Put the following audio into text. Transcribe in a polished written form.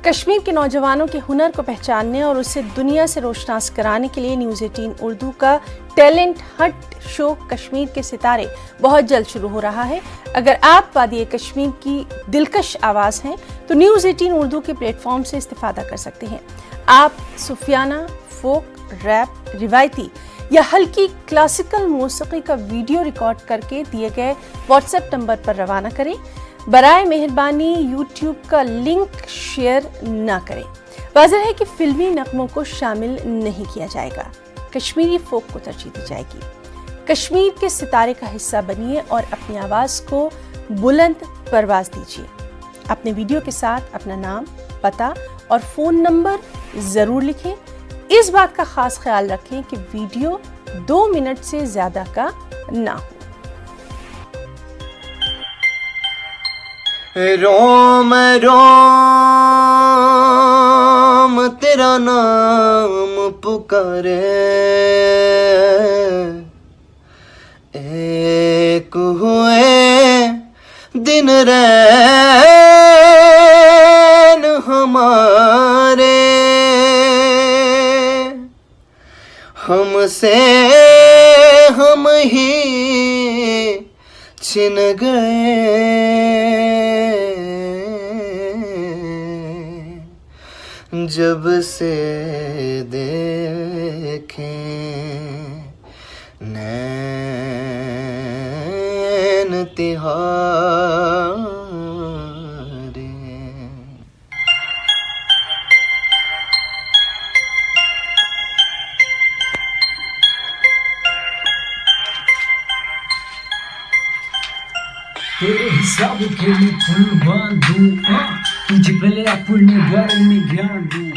कश्मीर के नौजवानों के हुनर को पहचानने और उसे दुनिया से रोशनास कराने के लिए न्यूज़ 18 उर्दू का टैलेंट हंट शो कश्मीर के सितारे बहुत जल्द शुरू हो रहा है। अगर आप वादी कश्मीर की दिलकश आवाज़ हैं तो न्यूज़ 18 उर्दू के प्लेटफॉर्म से इस्तेफादा कर सकते हैं। आप सूफियाना, फोक, रैप, रिवायती या हल्की क्लासिकल मौसीकी का वीडियो रिकॉर्ड करके दिए गए व्हाट्सएप नंबर पर रवाना करें। बराए मेहरबानी यूट्यूब का लिंक शेयर ना करें। वाज़ेह है कि फिल्मी नगमों को शामिल नहीं किया जाएगा। कश्मीरी फोक को तरजीह दी जाएगी। कश्मीर के सितारे का हिस्सा बनिए और अपनी आवाज़ को बुलंद परवाज दीजिए। अपने वीडियो के साथ अपना नाम, पता और फ़ोन नंबर ज़रूर लिखें। इस बात का ख़ास ख्याल रखें कि वीडियो 2 मिनट से ज़्यादा का ना हो। रोम रोम तेरा नाम पुकारे, एक हुए दिन रैन हमारे, हमसे हम ही छिन गए, जब से देखें नैन तिहारे। तेरे हिसाब के मैं फुल बांधूं, तुझे पहले अपने बारे में ज्ञान दूं।